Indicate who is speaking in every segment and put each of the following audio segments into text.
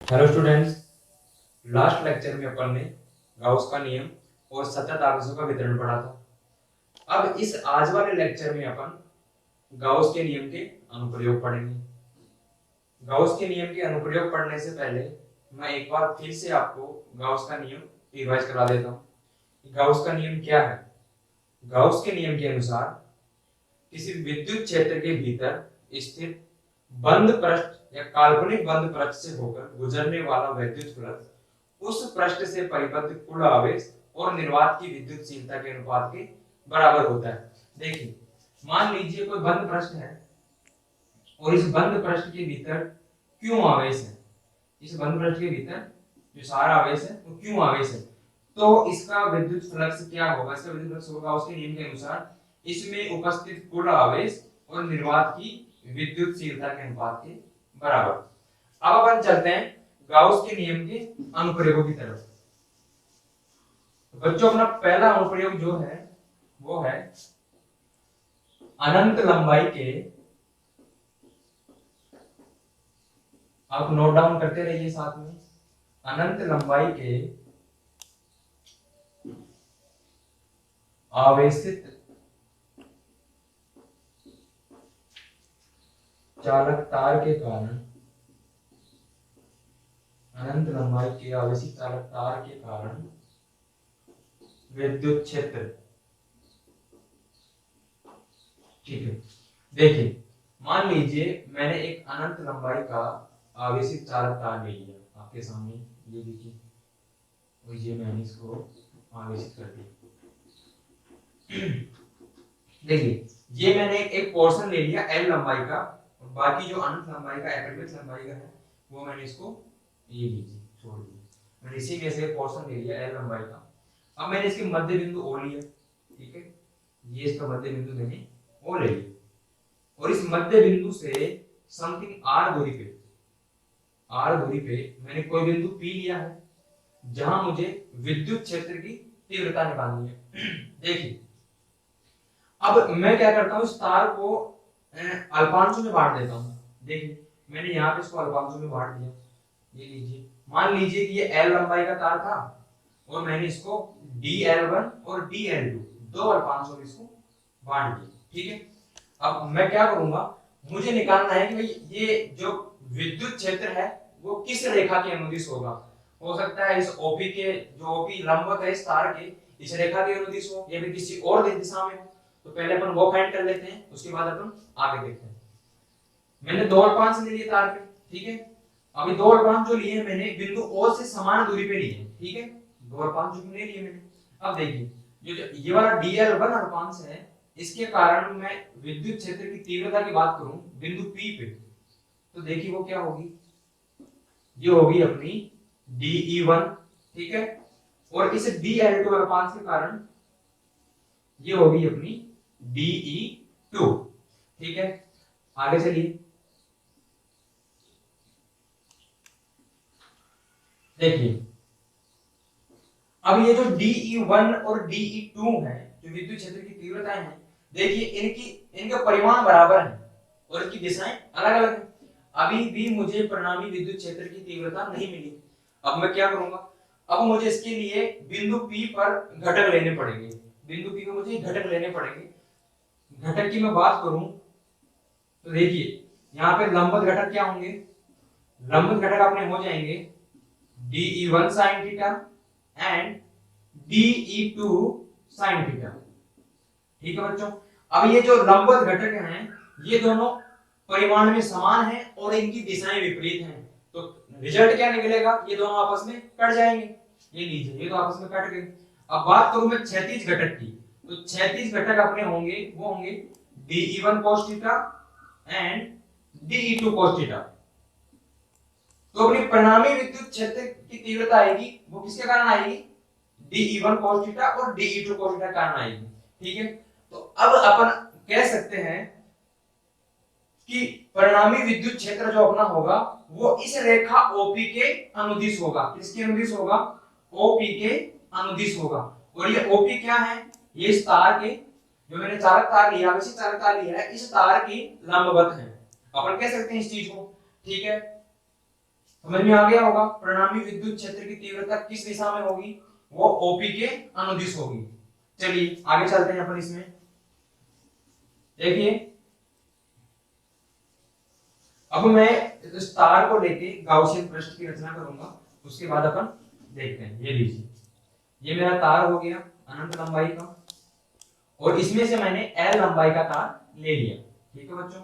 Speaker 1: Hello students. Last lecture में अपन ने Gauss का नियम और सतत आवेशों का वितरण पढ़ा था। अब इस आज वाले लेक्चर में अपन गाउस के नियम के अनुप्रयोग पढ़ेंगे। गाउस के नियम के अनुप्रयोग पढ़ने से पहले मैं एक बार फिर से आपको गाउस का नियम रिवाइज करा देता हूँ। गाउस का नियम क्या है? गाउस के नियम के अनुसार किसी विद्युत क्षेत्र के भीतर स्थित बंद पृष्ठ या काल्पनिक बंद पृष्ठ से होकर गुजरने वाला विद्युत फ्लक्स उस पृष्ठ से परिबद्ध कुल आवेश और निर्वात की विद्युतशीलता के अनुपात के बराबर होता है। देखिए, मान लीजिए कोई बंद पृष्ठ है और इस बंद पृष्ठ के भीतर क्यों आवेश है। इस बंद पृष्ठ के भीतर जो सारा आवेश है वो क्यों आवेश है, तो इसका विद्युत फ्लक्स क्या होगा? इसका विद्युत फ्लक्स होगा उसके नियम के अनुसार इसमें उपस्थित कुल आवेश और निर्वात की विद्युतशीलता के अनुपात के बराबर। अब अपन चलते हैं गाउस के नियम के अनुप्रयोगों की तरफ। बच्चों, अपना पहला अनुप्रयोग जो है वो है अनंत लंबाई के, आप नोट डाउन करते रहिए साथ में, अनंत लंबाई के आवेशित चालक तार के कारण, अनंत लंबाई के आवेशित चालक तार के कारण विद्युत क्षेत्र। ठीक है, देखिए, मान लीजिए मैंने एक अनंत लंबाई का आवेशित चालक तार ले लिया आपके सामने, ये देखिए, और ये मैंने इसको आवेशित कर दिया। देखिए, ये मैंने एक पोर्शन ले लिया एल लंबाई का, और बाकी जो अनंत लंबाई का एपिडमिक लंबाई का है वो मैंने इसको ये लीजिए छोड़ दिया। मैंने इसी में से एक पोर्शन ले लिया एल लंबाई का। अब मैंने इसके मध्य बिंदु ओ लिया, ठीक है, ये इसका मध्य बिंदु मैंने ओ ले लिया, और इस मध्य बिंदु से समथिंग आर दूरी पे मैंने कोई बिंदु पी लिया है जहां मुझे विद्युत क्षेत्र की तीव्रता निकालनी है। देखिए, अब मैं क्या करता हूँ, इस तार को अल्पांशों में बांट देता हूँ। देखिए, मैंने यहाँ पे इसको अल्पांशों में बांट दिया। ये लीजिए, मान लीजिए कि ये एल लंबाई का तार था और मैंने इसको DL1 और DL2 दो अल्पांशों में इसको बांट दिया। ठीक है, अब मैं क्या करूंगा, मुझे निकालना है कि भाई ये जो विद्युत क्षेत्र है वो किस रेखा के अनुदिश होगा। हो सकता है इस ओपी के, जो ओपी लंबवत है इस तार के, इस रेखा के अनुदिश हो, या फिर किसी और दिशा में हो। तो पहले अपन वो फाइंड कर लेते हैं, उसके बाद अपन आगे देखते हैं। मैंने दो अल्पांश ले लिए तार पे, ठीक है। अभी दो अल्पांश जो लिए मैंने बिंदु ओ से समान दूरी पे लिए, ठीक है, दो अल्पांश जो ले लिए मैंने। अब देखिए, जो ये वाला DL1 अल्पांश है, इसके कारण मैं विद्युत क्षेत्र की तीव्रता की बात करूं बिंदु P पे, तो देखिए वो क्या होगी, ये होगी अपनी DE1, ठीक है, और इस DL2 अल्पांश के कारण ये होगी अपनी DE2, ठीक है। आगे चलिए, देखिए, अब ये जो DE1 और DE2 है, जो विद्युत क्षेत्र की तीव्रताएं हैं, देखिए इनके परिमाण बराबर हैं और इनकी दिशाएं अलग अलग हैं। अभी भी मुझे परिणामी विद्युत क्षेत्र की तीव्रता नहीं मिली। अब मैं क्या करूंगा, अब मुझे इसके लिए बिंदु P पर घटक लेने पड़ेंगे। बिंदु P पर मुझे घटक लेने पड़ेंगे। घटक की मैं बात करूं तो देखिए, यहाँ पे लंबवत घटक क्या होंगे, लंबवत घटक अपने हो जाएंगे DE1 sin theta and DE2 sin theta. ठीक है बच्चों, अब ये जो लंबवत घटक हैं ये दोनों परिमाण में समान हैं और इनकी दिशाएं विपरीत हैं, तो रिजल्ट क्या निकलेगा, ये दोनों आपस में कट जाएंगे। ये लीजिए, ये तो आपस में कट गए। अब बात करूं मैं क्षैतिज घटक की, तो क्षैतिज घटक अपने होंगे, वो होंगे DE1 cos theta and DE2 cos theta. तो अपनी परिणामी विद्युत क्षेत्र की तीव्रता आएगी, वो किसके कारण आएगी, DE1 cos थीटा और DE2 cos थीटा कारण आएगी। ठीक है, तो अब अपन कह सकते हैं कि परिणामी विद्युत क्षेत्र जो अपना होगा वो इस रेखा OP के अनुदिश होगा। किसके अनुदिश होगा, OP के अनुदिश होगा। और ये OP क्या है, ये इस तार के, जो मैंने चालक तार लिया, वैसे चालक तार लिया है, इस तार की लंबवत है। अपन कह सकते हैं इस चीज को, ठीक है। समझ में आ गया होगा। परिणामी विद्युत क्षेत्र की तीव्रता किस दिशा में होगी, वो ओपी के अनुदिश होगी। चलिए आगे चलते हैं अपन इसमें। देखिए अब मैं इस तार को लेके गाउसियन पृष्ठ की रचना करूंगा, उसके बाद अपन देखते हैं। ये लीजिए, ये मेरा तार हो गया अनंत लंबाई का, और इसमें से मैंने एल लंबाई का तार ले लिया। ठीक है बच्चों,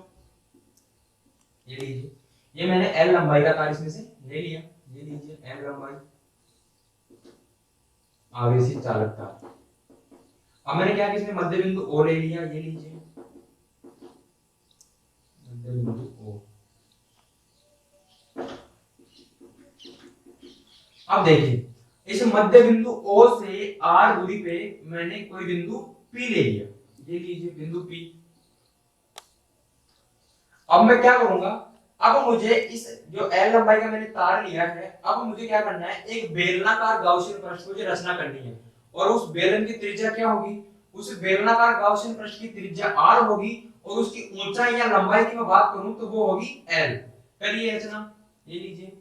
Speaker 1: ये लीजिए, ये मैंने एल लंबाई का तार इसमें से ले लिया। ये लीजिए एल लंबाई, आवेशित चालक तार। अब मैंने क्या किया, इसमें मध्य बिंदु ओ ले लिया। ये लीजिए मध्य बिंदु ओ। अब देखिए इस मध्य बिंदु O से R दूरी पे मैंने कोई बिंदु P ले लिया। ये लीजिए बिंदु P। अब मैं क्या करूंगा, अब मुझे इस जो L लंबाई का मैंने तार लिया है, अब मुझे क्या करना है, एक बेलनाकार गाउसियन पृष्ठ मुझे रचना करनी है। और उस बेलन की त्रिज्या क्या होगी, उस बेलनाकार गाउसियन पृष्ठ की त्रिज्या R होगी, और उसकी ऊंचाई या लंबाई की मैं बात करूं तो वो होगी L। करिए रचना, ये लीजिए।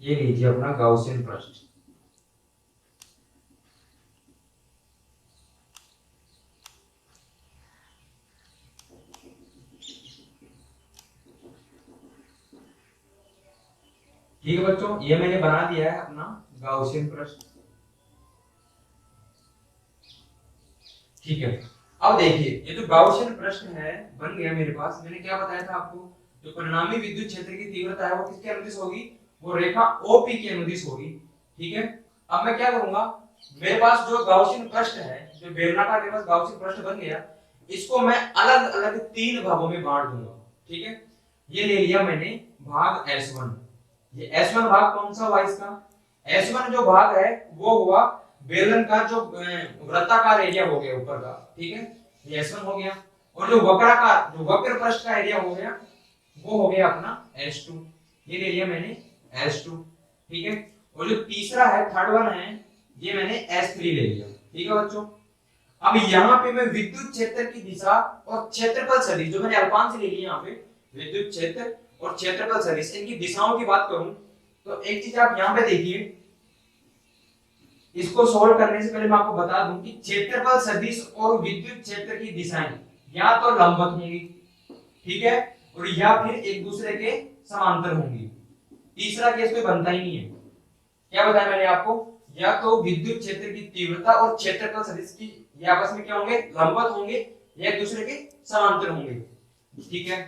Speaker 1: ये लीजिए अपना गाउसियन पृष्ठ। ठीक है बच्चों, ये मैंने बना दिया है अपना गाउसियन पृष्ठ। ठीक है, अब देखिए ये जो गाउसियन पृष्ठ है बन गया मेरे पास। मैंने क्या बताया था आपको, जो परिणामी विद्युत क्षेत्र की तीव्रता है वो किसके अनुदिश होगी, वो रेखा OP के अनुदिश होगी। ठीक है, अब मैं क्या करूंगा, मेरे पास जो गाउसियन पृष्ठ है, जो बेलनाकार मेरे पास गाउसियन पृष्ठ बन गया, इसको मैं अलग अलग 3 भागों में बांट दूंगा। ठीक है, ये ले लिया मैंने भाग S1। ये S1 भाग कौन सा हुआ इसका, S1 जो भाग है वो हुआ बेलन का जो वृत्ताकार एरिया हो गया ऊपर का। ठीक है, ये S1 हो गया। और जो वक्राकार, जो वक्र पृष्ठ का एरिया हो गया, वो हो गया अपना S2। ये ले लिया मैंने S2। ठीक है, और जो तीसरा है, थर्ड वन है, ये मैंने S3 ले लिया। ठीक है बच्चों, अब यहाँ पे मैं विद्युत क्षेत्र की दिशा और क्षेत्रफल सदिश, जो मैंने अल्पांश ले लिया यहाँ पे, विद्युत क्षेत्र और क्षेत्रफल सदिश, इनकी दिशाओं की बात करूं तो एक चीज आप यहाँ पे देखिए, इसको सोल्व करने से पहले मैं आपको बता दूं कि क्षेत्रफल सदिश और विद्युत क्षेत्र की दिशाएं या तो लंबवत होंगी, ठीक है, और या फिर एक दूसरे के समांतर होंगी। तीसरा केस कोई बनता ही नहीं है। क्या बताया मैंने आपको, या तो विद्युत क्षेत्र की तीव्रता और क्षेत्रफल सदिश की ये आपस में क्या होंगे, लंबवत होंगे, या एक दूसरे के समांतर होंगे। ठीक है,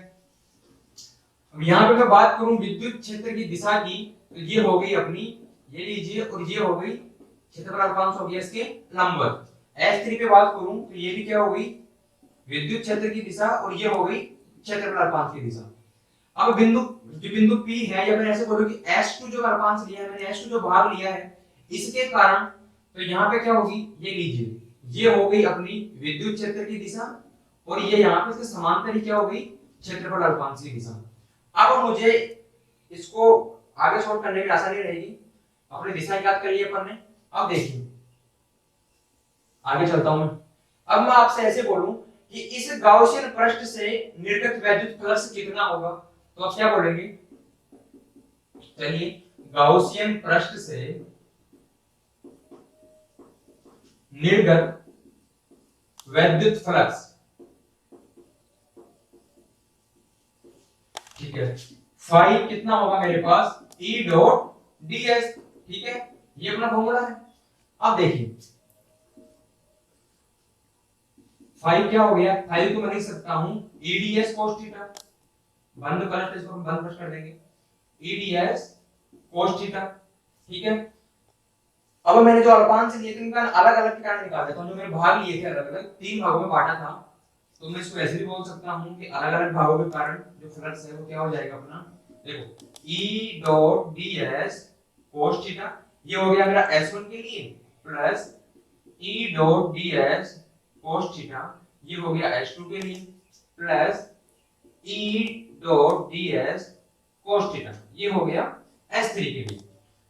Speaker 1: अब यहाँ पे मैं बात करूं विद्युत क्षेत्र की दिशा की, तो ये हो गई अपनी, ये लीजिए, और ये हो गई क्षेत्रफल अल्पांश हो गया इसके लंबवत। S3 पे बात करूं तो ये भी क्या हो गई, विद्युत क्षेत्र की दिशा, और ये हो गई क्षेत्रफल अल्पांश की दिशा। अब बिंदु, जो बिंदु P है, या मैं ऐसे बोलूं कि S2 जो अल्पांश लिया है मैंने, S2 जो भाग लिया है, इसके कारण तो यहाँ पे क्या होगी, ये लीजिए, ये हो गई अपनी विद्युत क्षेत्र की दिशा, और ये यहाँ पे इसके समांतर ही क्या हो गई, क्षेत्रफल अल्पांश की दिशा। अब मुझे इसको आगे सोल्व करने में आसानी रहेगी, अपनी दिशा याद कर ली अपन ने। अब देखिए आगे चलता हूं मैं। अब मैं आपसे ऐसे बोलूं कि इस गाउसियन पृष्ठ से निर्गत वैद्युत फ्लक्स कितना होगा, तो आप क्या बोलेंगे, चलिए गाउसियन पृष्ठ से निर्गत वैद्युत फ्लक्स, ठीक है, फाई कितना होगा मेरे पास, E डॉट ds। ठीक है, ये अपना फॉर्मूला है। अब देखिए फाई क्या हो गया, फाई को मैं लिख सकता हूं EDS cos थीटा, बंद पलट, इसको हम बंद कर देंगे, EDS cos थीटा। ठीक है, अब मैंने जो अल्पांश लिए थे उनका अलग अलग के कारण निकाल देता हूं, जो मैंने भाग लिए थे अलग अलग 3 भागों में बांटा था, तो मैं इसको ऐसे भी बोल सकता हूं कि अलग अलग भागों के कारण जो फ्लक्स है वो क्या हो जाएगा अपना, देखो E dot ds cos theta, ये हो गया मेरा S1 के लिए, plus E dot ds cos theta, ये हो गया S2 के लिए, plus E dot ds cos theta, ये हो गया S3 के लिए।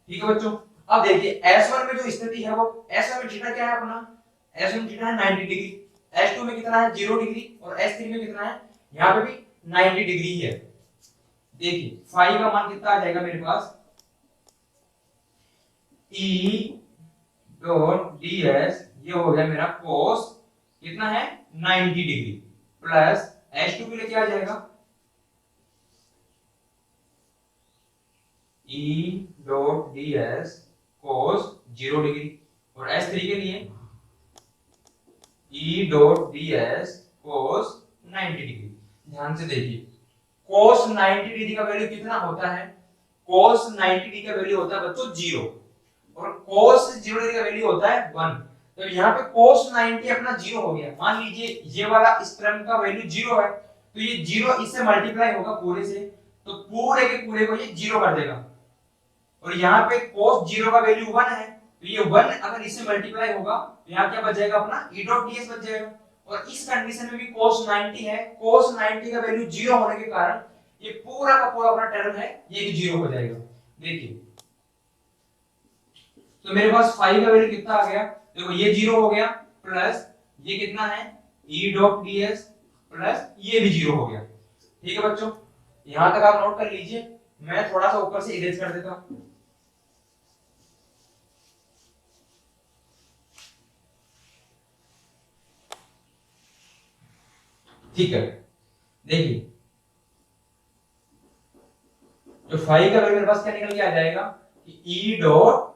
Speaker 1: ठीक है बच्चों, अब देखिए S1 में जो स्थिति है वो S1 में थीटा क्या है अपना, S1 थीटा है 90 डिग्री, S2 में कितना है 0 डिग्री और S3 में कितना है, यहाँ पे भी 90 डिग्री है। देखिए फाई का मान कितना आ जाएगा मेरे पास, E डॉट ds ये हो गया मेरा cos कितना है 90 डिग्री प्लस S2 के लिए क्या आ जाएगा, E dot ds cos 0 degree और S3 के लिए E dot ds cos 90 degree. ध्यान से देखिए cos 90 डिग्री का वैल्यू कितना होता है, cos 90 डिग्री का वैल्यू होता है बच्चों 0 और cos 0 डिग्री का वैल्यू होता है 1। तो यहाँ पे cos 90 अपना 0 हो गया, मान लीजिए ये वाला इस टर्म का वैल्यू 0 है तो ये 0 इससे मल्टीप्लाई होगा पूरे से, तो पूरे के पूरे को ये 0 कर देगा और यहाँ पे cos 0 का वैल्यू 1 है तो ये 1 अगर इससे मल्टीप्लाई होगा तो यहाँ क्या बच जाएगा अपना e डॉट ds बच जाएगा। और इस कंडीशन में भी cos 90 है, cos 90 का वैल्यू 0 होने के कारण ये पूरा का पूरा अपना टर्म है ये भी 0 हो जाएगा। देखिए तो मेरे पास फाई का वैल्यू कितना आ गया, देखो ये 0 हो गया प्लस ये कितना है e डॉट ds प्लस ये भी 0 हो गया। ठीक है बच्चों, यहां तक आप नोट कर लीजिए, मैं थोड़ा सा ऊपर से इरेज कर देता हूं। ठीक है, देखिए जो फाई का वैल्यू मेरे पास क्या निकल के आ जाएगा कि e डॉट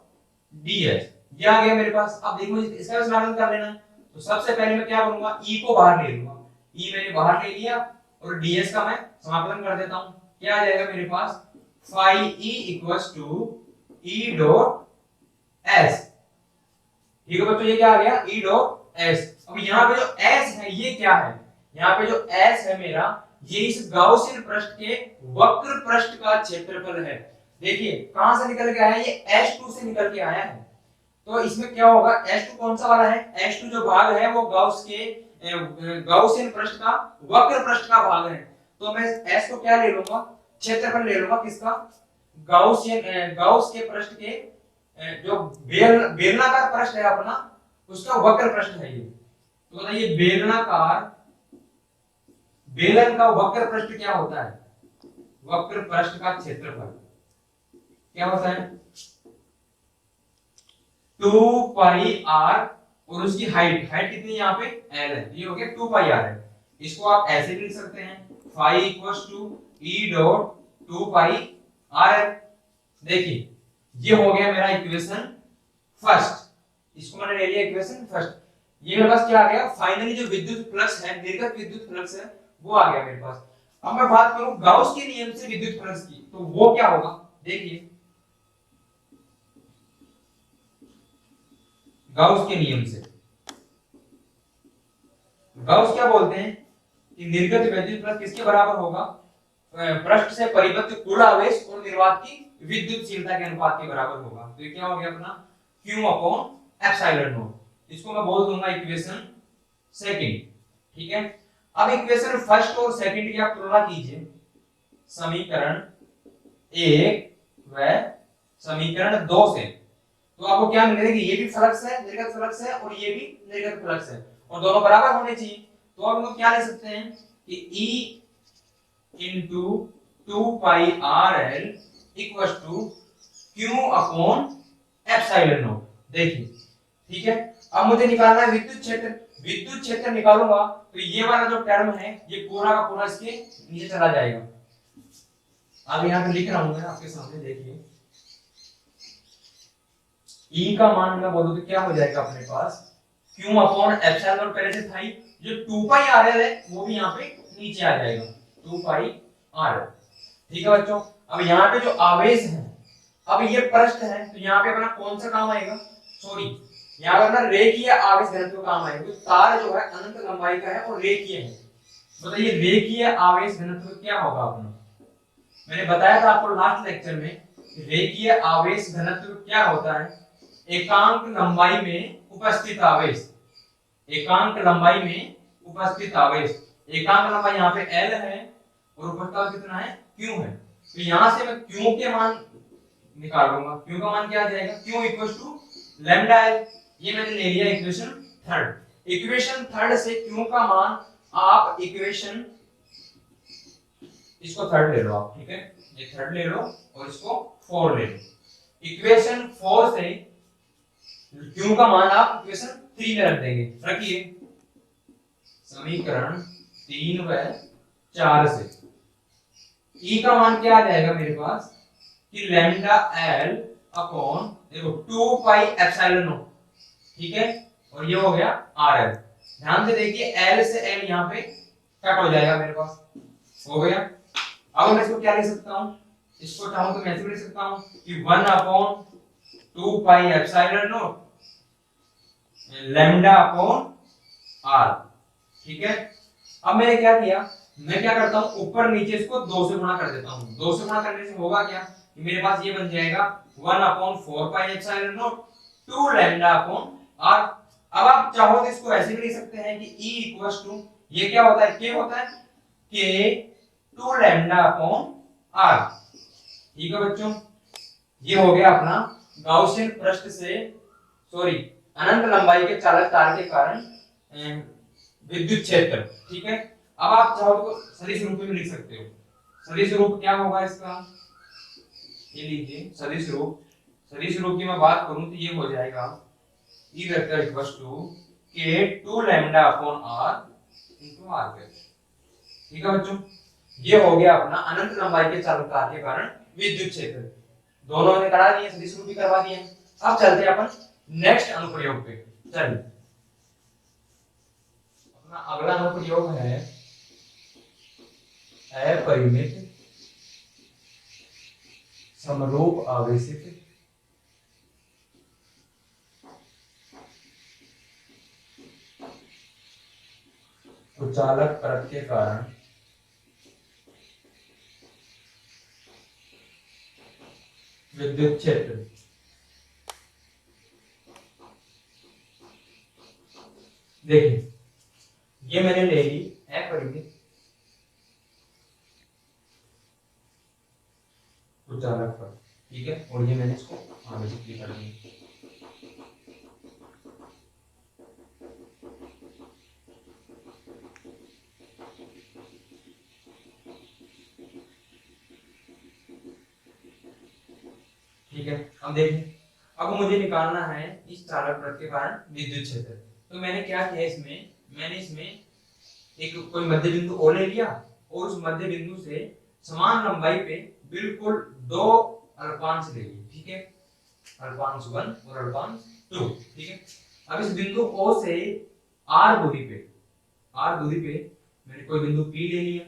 Speaker 1: ds ये आ गया मेरे पास। अब देखो इसका समाकलन कर लेना है तो सबसे पहले मैं क्या करूंगा, e को बाहर ले लूंगा, e मैंने बाहर ले लिया और ds का मैं समाकलन कर देता हूं। क्या आ जाएगा मेरे पास, phi e equals to e dot s। ठीक है बच्चों, ये क्या आ गया e डॉट s। अब यहाँ पे जो s है ये क्या है, यहाँ पे जो s है मेरा ये इस गाउसियन पृष्ठ के वक्र पृष्ठ का क्षेत्रफल है। देखिए कहां से निकल के आया, ये S2 से निकल के आया है। तो इसमें क्या होगा, S2 कौन सा वाला है, S2 जो भाग है वो गाउस के गाउसियन पृष्ठ का वक्र पृष्ठ का भाग है। तो मैं S को क्या ले लूंगा, क्षेत्रफल ले लूंगा किसका, गाउस के पृष्ठ के जो बेलनाकार पृष्ठ है अपना उसका वक्र पृष्ठ है ये। तो बताइए बेलनाकार बेलन का वक्र पृष्ठ क्या होता है, वक्र पृष्ठ का क्षेत्रफल क्या होता है 2 पाई r और उसकी हाइट कितनी है यहाँ पे l है, ये हो गया 2 पाई r है। इसको आप ऐसे भी लिख सकते हैं phi equals to e dot 2 pi r। देखिए ये हो गया मेरा इक्वेशन फर्स्ट, इसको मैंने ले लिया इक्वेशन फर्स्ट। ये मेरे पास क्या आ गया, फाइनली जो विद्युत फ्लक्स है, निर्गत विद्युत फ्लक्स है वो आ गया मेरे पास। अब मैं बात करूं गाउस के नियम से विद्युत फ्लक्स की, तो वो क्या होगा, देखिए गाउस के नियम से, गाउस क्या बोलते हैं कि निर्गत विद्युत फ्लक्स किसके बराबर होगा, पृष्ठ से परिबद्ध कुल आवेश और निर्वात की विद्युतशीलता के अनुपात के बराबर होगा। तो ये क्या हो गया अपना Q अपॉन एप्सिलॉन नॉट। इसको मैं बोल दूंगा इक्वेशन सेकंड। ठीक है, अब इक्वेशन फर्स्ट और सेकंड की आप तुलना कीजिए, समीकरण 1 व समीकरण 2 से, तो आपको क्या मिलेगा कि ये भी फ्लक्स है, निर्गत फ्लक्स है और ये भी निर्गत फ्लक्स है और दोनों बराबर होने चाहिए। तो आप इनको क्या ले सकते हैं कि E into 2 pi RL equals to Q upon epsilon not. देखिए ठीक है, अब मुझे निकालना है विद्युत क्षेत्र। विद्युत क्षेत्र निकालूंगा तो ये वाला जो टर्म है ये पूरा का पूरा इसके नीचे चला जाएगा। अब यहाँ पे लिख रहा हूं मैं आपके सामने, देखिए E का मान मैं बोलूं तो क्या हो जाएगा अपने पास Q अपॉन एप्सिलॉन नॉट, पहले से था ही, जो 2 पाई RL है वो भी यहाँ पे नीचे आ जाएगा 2 पाई RL। ठीक है बच्चों, अब यहाँ पे जो आवेश है, अब ये पृष्ठ है तो यहाँ पे अपना कौन सा काम आएगा, सॉरी यहाँ पे अपना रेखीय आवेश घनत्व काम आएगा। तो तार जो है अनंत लंबाई का है और रेखीय है। बताइए रेखीय आवेश घनत्व क्या होगा अपना, मैंने बताया था आपको लास्ट लेक्चर में, रेखीय आवेश घनत्व क्या होता है, एकांक लंबाई में उपस्थित आवेश, एकांक लंबाई में उपस्थित आवेश। एकांक लंबाई यहाँ पे L है और उपस्थित कितना है Q है। तो यहां से मैं Q के मान निकाल लूंगा। क्यू का मान क्या आ जाएगा, Q equal to lambda L. ये मैंने ले लिया इक्वेशन थर्ड। इक्वेशन थर्ड से क्यू का मान आप इक्वेशन, इसको थर्ड ले लो आप, ठीक है, ये थर्ड ले लो और इसको फोर ले लो। इक्वेशन फोर से क्यू का मान आप इक्वेशन थ्री में रख देंगे। रखिए समीकरण 3 व 4 से ई का मान क्या आ जाएगा मेरे पास कि लैम्डा एल अपॉन देखो 2 पाई एप्सिलॉन नॉट, ठीक है, और ये हो गया आर एल। ध्यान से देखिए एल से एल यहाँ पे कट हो जाएगा मेरे पास, हो गया। अब मैं इसको क्या लिख सकता हूँ, इसको चाहूं तो मैं ऐसे लिख सकता हूँ कि 1 upon 2 pi epsilon naught lambda upon R, ठीक है। अब मैंने क्या किया, मैं क्या करता हूं ऊपर नीचे इसको 2 से गुणा कर देता हूं। 2 से गुणा करने से होगा क्या कि मेरे पास ये बन जाएगा 1 upon 4 pi epsilon naught 2 lambda upon R. अब आप चाहो तो इसको ऐसे भी लिख सकते हैं कि E इक्वल्स टू ये क्या होता है, K होता है, K 2 लैम्डा अपॉन आर, ठीक है बच्चों। ये हो गया अपना गाउसियन पृष्ठ से सॉरी अनंत लंबाई के चालक तार के कारण विद्युत क्षेत्र, ठीक है। अब आप चाहो तो सदिश रूप में लिख सकते हो। सदिश रूप क्या होगा इसका, ये लीजिए सदिश रूप। सदिश रूप की मैं बात करूं तो ये हो जाएगा E vector equals to K 2 lambda upon R into R vector, ठीक है बच्चों। ये हो गया अपना अनंत लंबाई के चालक तार के कारण विद्युत क्षेत्र। दोनों ने करा दिए, सदिश रूप भी करवा दिए। अब चलते हैं अपन नेक्स्ट अनुप्रयोग पे। चलिए अपना अगला अनुप्रयोग है अपरिमित समरूप आवेशित कुचालक परत के कारण विद्युत क्षेत्र। देखिए ये मैंने ले ली अपरिमित कुचालक परत, ठीक है, और ये मैंने इसको आवेशित भी कर दिया। ठीक है, अब देखिए अब मुझे निकालना है इस चालक परत के कारण विद्युत क्षेत्र। तो मैंने क्या किया इसमें, मैंने इसमें एक कोई मध्य बिंदु ओ ले लिया और उस मध्य बिंदु से समान लंबाई पे बिल्कुल 2 अल्पांश ले लिए, ठीक है, अल्पांश 1 और अल्पांश 2, ठीक है। अब इस बिंदु O से r दूरी पे मैंने कोई बिंदु P ले लिया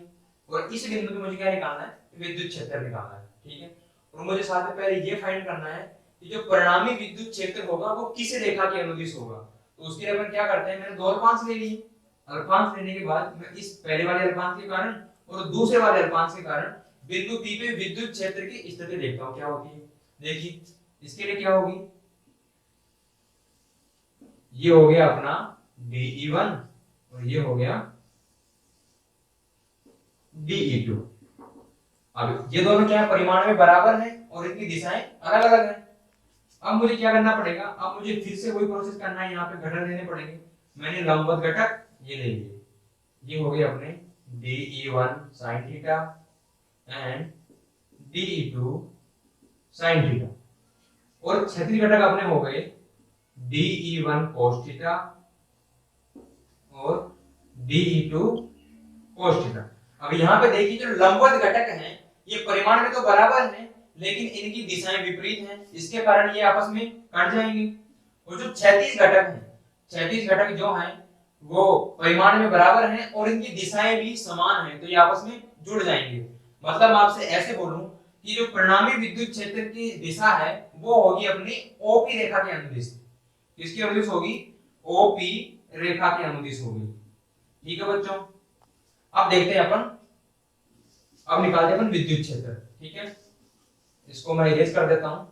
Speaker 1: और इस बिंदु पे मुझे क्या निकालना है, विद्युत क्षेत्र निकालना है, ठीक है। और मुझे साथ में पहले ये फाइंड करना है कि जो परिणामी विद्युत क्षेत्र होगा वो किस रेखा के अनुदिश होगा। तो उसके लिए अपन क्या करते हैं, मैंने 2 अल्पांश ले लिए। अल्पांश लेने के बाद मैं इस पहले वाले अल्पांश के कारण और दूसरे वाले अल्पांश के कारण बिंदु P पे विद्युत क्षेत्र की स्थिति देखता हूं क्या होती है। देखिए इसके लिए क्या होगी, ये हो गया अपना DE1 और ये हो गया DE2। अब ये दोनों क्या परिमाण में बराबर हैं और इनकी दिशाएं अलग अलग हैं। अब मुझे क्या करना पड़ेगा, अब मुझे फिर से वही प्रोसेस करना है, यहाँ पे घटक लेने पड़ेंगे। मैंने लंबवत घटक ये ले लिए, ये हो गए अपने DE1 sin theta and DE2 sin theta, और क्षैतिज घटक अपने हो गए DE1 cos थीटा और DE2 cos थीटा। अब यहाँ पे देखिए जो लंबवत घटक हैं ये परिमाण में तो बराबर हैं लेकिन इनकी दिशाएं विपरीत हैं, इसके कारण ये आपस में कट जाएंगे। और जो क्षैतिज घटक हैं, क्षैतिज घटक जो हैं वो परिमाण में बराबर हैं और इनकी दिशाएं भी समान हैं, तो ये आपस में जुड़ जाएंगे। मतलब आपसे ऐसे बोलूं कि जो परिणामी विद्युत क्षेत्र की दिशा है वो होगी अपनी ओपी रेखा के अनुदिश। किसकी अनुदिश होगी, ओपी रेखा के अनुदिश होगी, ठीक है बच्चों। अब देखते हैं अपन, अब निकालते हैं अपन विद्युत क्षेत्र, ठीक है। इसको मैं इरेज कर देता हूं,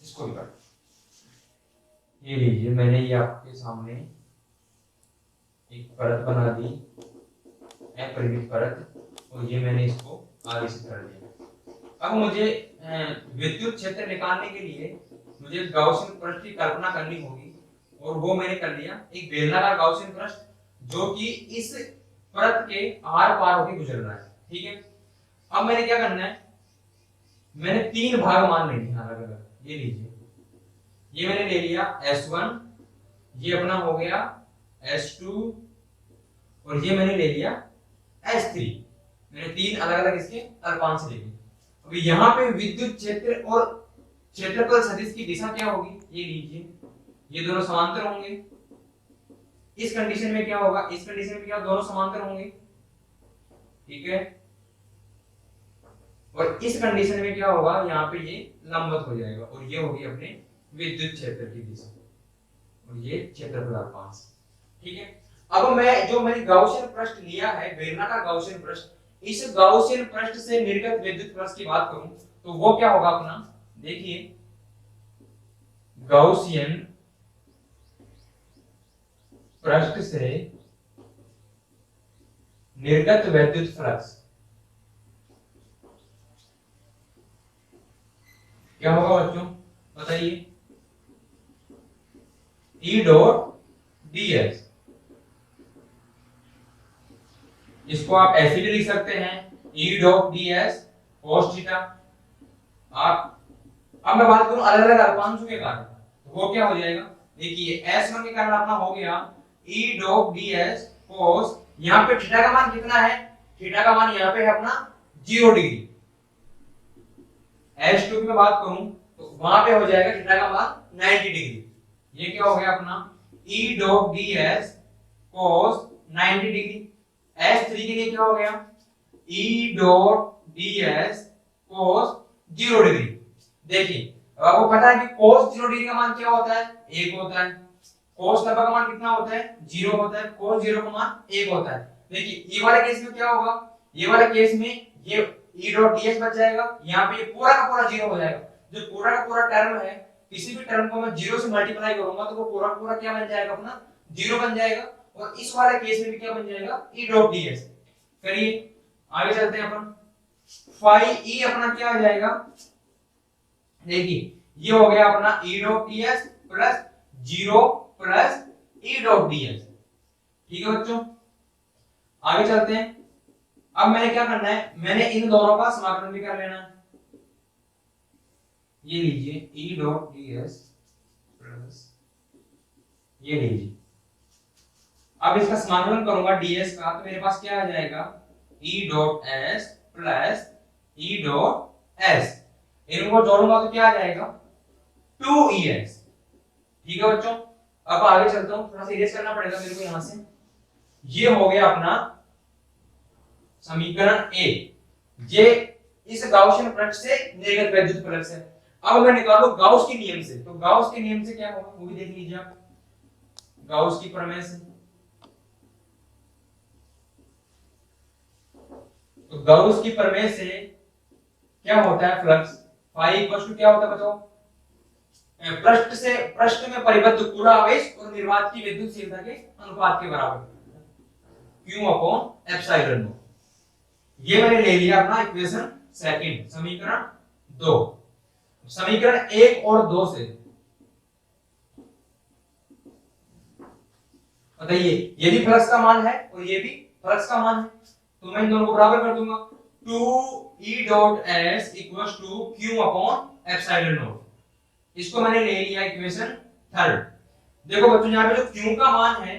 Speaker 1: इसको भी कर, ये लीजिए मैंने ये आपके सामने एक परत बना दी अपरिमित परत और ये मैंने इसको आवेशित कर दिया। अब मुझे विद्युत क्षेत्र निकालने के लिए मुझे गाउसियन पृष्ठ की कल्पना करनी होगी, और वो मैंने कर लिया। एक बेलनाकार गाउसियन पृष्ठ जो कि इस परत के आर पार होकर गुजर रहा है, ठीक है। अब मैंने क्या करना है, मैंने 3 भाग मान लेने हैं अलग अलग। ये लीजिए, ये मैंने ले लिया S1, ये अपना हो गया S2, और ये मैंने ले लिया S3। मैंने 3 अलग अलग इसके अल्पांश ले लिए। अब यहाँ पे विद्युत क्षेत्र और क्षेत्रफल सदिश की दिशा क्या होगी, ये लीजिए, ये दोनों समांतर होंगे। इस कंडीशन में क्या होगा, इस कंडीशन में क्या दोनों समांतर होंगे, ठीक है। और इस कंडीशन में क्या होगा, यहाँ पे ये लंबवत हो जाएगा, और ये होगी अपने विद्युत क्षेत्र की दिशा, और ये क्षेत्रफल अल्पांश, ठीक है। अब मैं जो मैंने गाउसियन पृष्ठ लिया है, बेलनाकार गाउसियन पृष्ठ, इस गाउसियन पृष्ठ से निर्गत विद्युत फ्लक्स की बात करूं तो वो क्या होगा अपना, देखिए, गाउसियन पृष्ठ से निर्गत विद्युत फ्लक्स क्या होगा बच्चों, बताइए, E डॉट ds। इसको आप ऐसे भी लिख सकते हैं, E dot ds cos theta. आप अब मैं बात करूं अलग अलग अल्पांशों के कारण, तो वो क्या हो जाएगा, देखिए S1 के कारण अपना हो गया E डॉट ds cos, यहाँ पे थीटा का मान कितना है, थीटा का मान यहाँ पे है अपना 0 डिग्री। S2 की मैं बात करूं तो वहां पे हो जाएगा थीटा का मान 90 डिग्री। ये क्या हो गया अपना E dot ds cos 90 degree. S3 के लिए क्या हो गया, E dot ds cos 0 degree. देखिए आपको पता है कि cos 0 डिग्री का मान क्या होता है, 1 होता है। cos 90 का मान कितना होता है, 0 होता है। cos 0 का मान 1 होता है। देखिए ये वाले केस में क्या होगा, ये वाले केस में ये E डॉट ds बच जाएगा, यहाँ पे ये पूरा का पूरा 0 हो जाएगा। जो पूरा का पूरा टर्म है, किसी भी टर्म को मैं 0 से मल्टीप्लाई करूंगा तो वो पूरा का पूरा क्या बन जाएगा, अपना 0 बन जाएगा। और इस वाले केस में भी क्या बन जाएगा, E डॉट ds। करिए आगे चलते हैं अपन, फाई E अपना क्या आ जाएगा, देखिए ये हो गया अपना E dot ds plus 0 plus E dot ds, ठीक है बच्चों। आगे चलते हैं, अब मैंने क्या करना है, मैंने इन दोनों का समाकलन भी कर लेना है। ये लीजिए E डॉट ds प्लस ये लीजिए, अब इसका समाकलन करूंगा ds का, तो मेरे पास क्या आ जाएगा, E dot s plus E dot s, इनको जोड़ूंगा तो क्या आ जाएगा, 2es, ठीक है बच्चों। अब आगे चलता हूं, थोड़ा सा इरेज करना पड़ेगा मेरे को यहां से। ये हो गया अपना समीकरण ए, ये इस गाउसियन पृष्ठ से निर्गत विद्युत फ्लक्स है। अब मैं निकालू गाउस के नियम से, तो गाउस के नियम से क्या होगा वो भी देख लीजिए आप, गाउस की प्रमेय से। तो गाउस की प्रमेय से क्या होता है, फ्लक्स फाई इक्वल टू क्या होता है बताओ, पृष्ठ में परिबद्ध पूरा आवेश और निर्वात की विद्युतशीलता के अनुपात के बराबर, Q अपॉन एप्सिलॉन नॉट। ये मैंने ले लिया अपना इक्वेशन सेकंड, समीकरण 2। समीकरण 1 और 2 से बताइए, ये भी फ्लक्स का मान है और ये भी फ्लक्स का मान है, तो मैं इन दोनों को बराबर कर दूंगा। 2E dot s equals to Q upon epsilon naught. इसको मैंने ले लिया इक्वेशन थर्ड। देखो बच्चों यहाँ पे जो Q का मान है